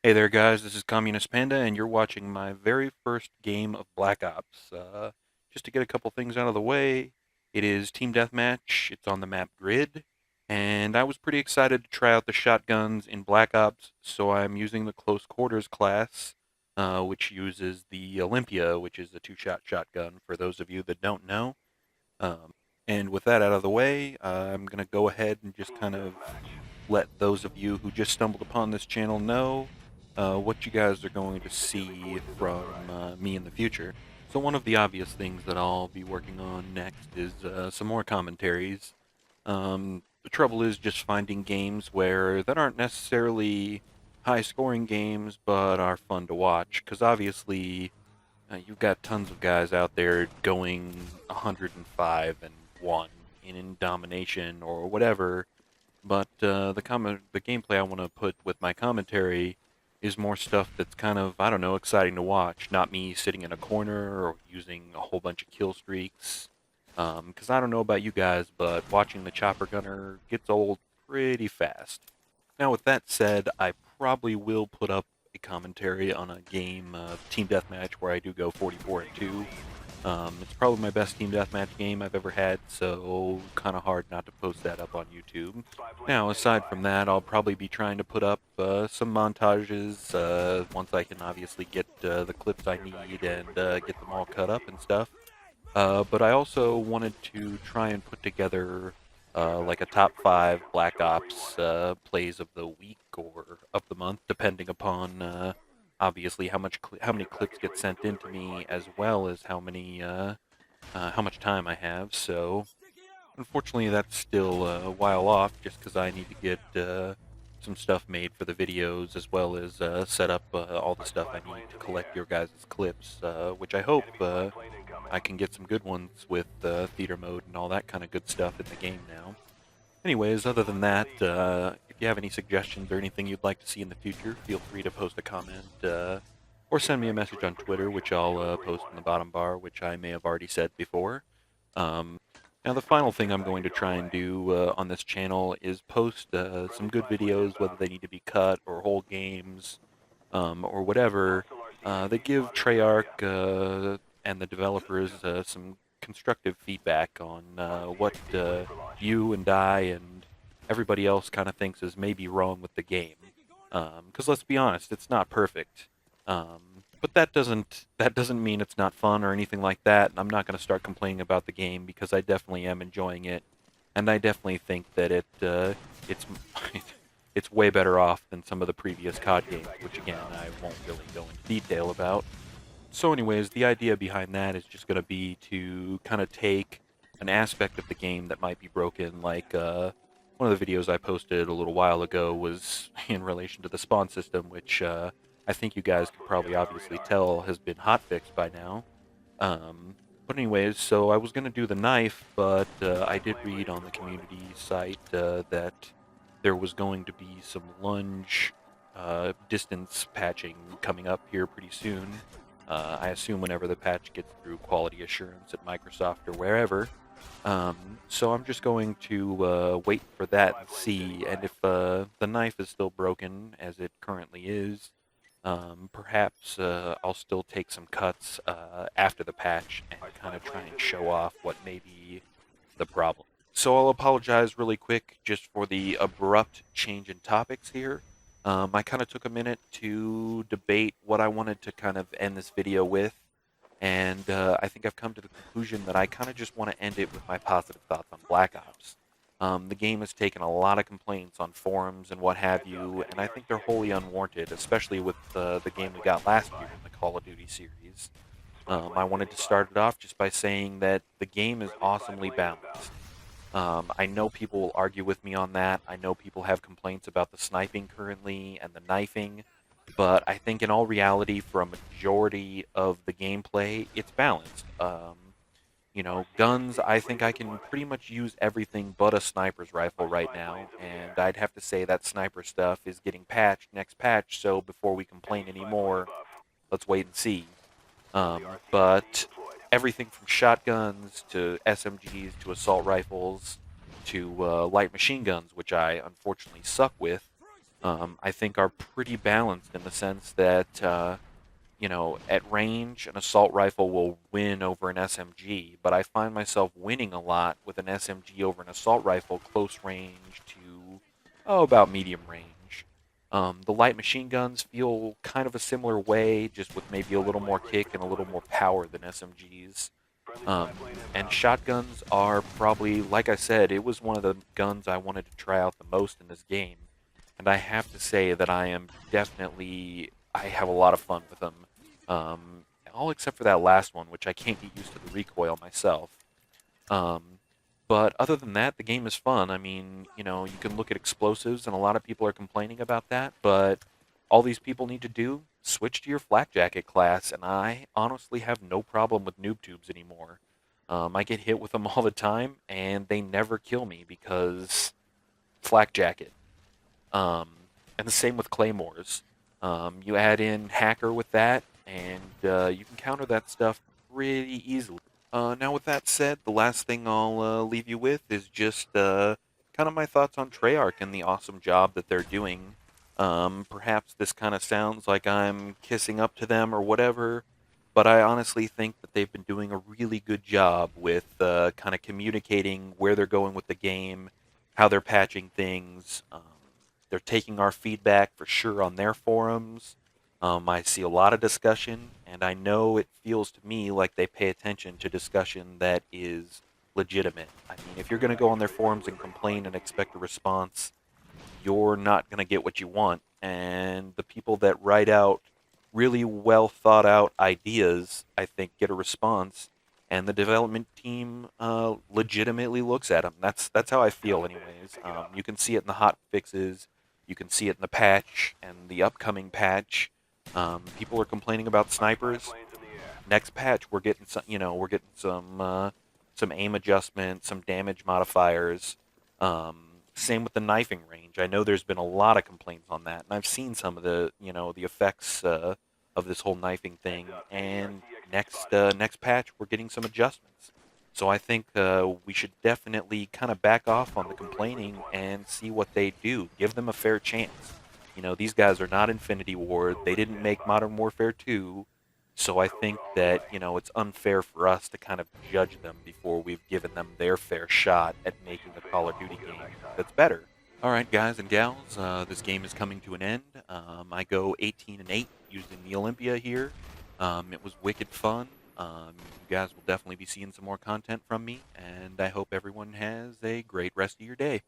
Hey there, guys. This is Communist Panda, and you're watching my very first game of Black Ops. Just to get a couple things out of the way, it is Team Deathmatch. It's on the map Grid, and I was pretty excited to try out the shotguns in Black Ops, so I'm using the close quarters class, which uses the Olympia, which is a two-shot shotgun. For those of you that don't know, um, and with that out of the way, I'm gonna go ahead and just kind of let those of you who just stumbled upon this channel know what you guys are going to see from me in the future. So one of the obvious things that I'll be working on next is some more commentaries. The trouble is just finding games that aren't necessarily high-scoring games, but are fun to watch. Because obviously, you've got tons of guys out there going 105 and 1 in domination or whatever, but the gameplay I want to put with my commentary is more stuff that's kind of, I don't know, exciting to watch. Not me sitting in a corner or using a whole bunch of kill streaks. Because I don't know about you guys, but watching the chopper gunner gets old pretty fast. Now, with that said, I probably will put up a commentary on a game of Team Deathmatch where I do go 44 and 2. It's probably my best Team Deathmatch game I've ever had, so kind of hard not to post that up on YouTube. Now, aside from that, I'll probably be trying to put up some montages once I can obviously get the clips I need and get them all cut up and stuff. But I also wanted to try and put together like a top 5 Black Ops plays of the week or of the month, depending upon obviously how many clips get sent in to me, as well as how much time I have. So unfortunately, that's still a while off, just because I need to get some stuff made for the videos, as well as set up all the stuff I need to collect your guys' clips, which I hope I can get some good ones with theater mode and all that kind of good stuff in the game now. Anyways, other than that, if you have any suggestions or anything you'd like to see in the future, feel free to post a comment or send me a message on Twitter, which I'll post in the bottom bar, which I may have already said before. Um, Now, the final thing I'm going to try and do on this channel is post some good videos, whether they need to be cut or whole games or whatever, that give Treyarch and the developers some constructive feedback on what you and I and everybody else kind of thinks is maybe wrong with the game. Because let's be honest, it's not perfect. But that doesn't mean it's not fun or anything like that. I'm not going to start complaining about the game because I definitely am enjoying it, and I definitely think that it's it's way better off than some of the previous COD games, which again I won't really go into detail about. So, anyways, the idea behind that is just going to be to kind of take an aspect of the game that might be broken, like one of the videos I posted a little while ago was in relation to the spawn system, which I think you guys can probably obviously tell has been hotfixed by now. But anyways, so I was going to do the knife, but I did read on the community site that there was going to be some lunge distance patching coming up here pretty soon. I assume whenever the patch gets through quality assurance at Microsoft or wherever. So I'm just going to wait for that and see, and if the knife is still broken, as it currently is, perhaps I'll still take some cuts after the patch and kind of try and show off what may be the problem. So I'll apologize really quick just for the abrupt change in topics here. I kind of took a minute to debate what I wanted to kind of end this video with, and I think I've come to the conclusion that I kind of just want to end it with my positive thoughts on Black Ops. The game has taken a lot of complaints on forums and what have you, and I think they're wholly unwarranted, especially with the game we got last year in the Call of Duty series. I wanted to start it off just by saying that the game is awesomely balanced. I know people will argue with me on that. I know people have complaints about the sniping currently and the knifing, but I think in all reality, for a majority of the gameplay, it's balanced. Guns, I think I can pretty much use everything but a sniper's rifle right now, and I'd have to say that sniper stuff is getting patched next patch, so before we complain anymore, let's wait and see. But everything from shotguns to SMGs to assault rifles to light machine guns, which I unfortunately suck with, I think are pretty balanced in the sense that at range, an assault rifle will win over an SMG, but I find myself winning a lot with an SMG over an assault rifle close range to, about medium range. The light machine guns feel kind of a similar way, just with maybe a little more kick and a little more power than SMGs. Um, and shotguns are probably, like I said, it was one of the guns I wanted to try out the most in this game. And I have to say that I have a lot of fun with them. All except for that last one, which I can't get used to the recoil myself. Um, but other than that, the game is fun. I mean, you can look at explosives, and a lot of people are complaining about that, but all these people need to do, switch to your flak jacket class, and I honestly have no problem with noob tubes anymore. I get hit with them all the time, and they never kill me because flak jacket. Um, and the same with claymores. You add in hacker with that, and you can counter that stuff pretty easily. Now, with that said, the last thing I'll leave you with is just kind of my thoughts on Treyarch and the awesome job that they're doing. Perhaps this kind of sounds like I'm kissing up to them or whatever, but I honestly think that they've been doing a really good job with kind of communicating where they're going with the game, how they're patching things. They're taking our feedback for sure on their forums. I see a lot of discussion, and I know it feels to me like they pay attention to discussion that is legitimate. I mean, if you're going to go on their forums and complain and expect a response, you're not going to get what you want. And the people that write out really well thought out ideas, I think, get a response. And the development team legitimately looks at them. That's how I feel, anyways. You can see it in the hot fixes. You can see it in the patch and the upcoming patch. People are complaining about snipers. Next patch, we're getting some aim adjustments, some damage modifiers. Same with the knifing range. I know there's been a lot of complaints on that, and I've seen some of the effects of this whole knifing thing. And next patch, we're getting some adjustments. So I think we should definitely kind of back off on the complaining and see what they do. Give them a fair chance. These guys are not Infinity Ward. They didn't make Modern Warfare 2. So I think that, it's unfair for us to kind of judge them before we've given them their fair shot at making a Call of Duty game that's better. All right, guys and gals, this game is coming to an end. I go 18-8 using the Olympia here. It was wicked fun. You guys will definitely be seeing some more content from me, and I hope everyone has a great rest of your day.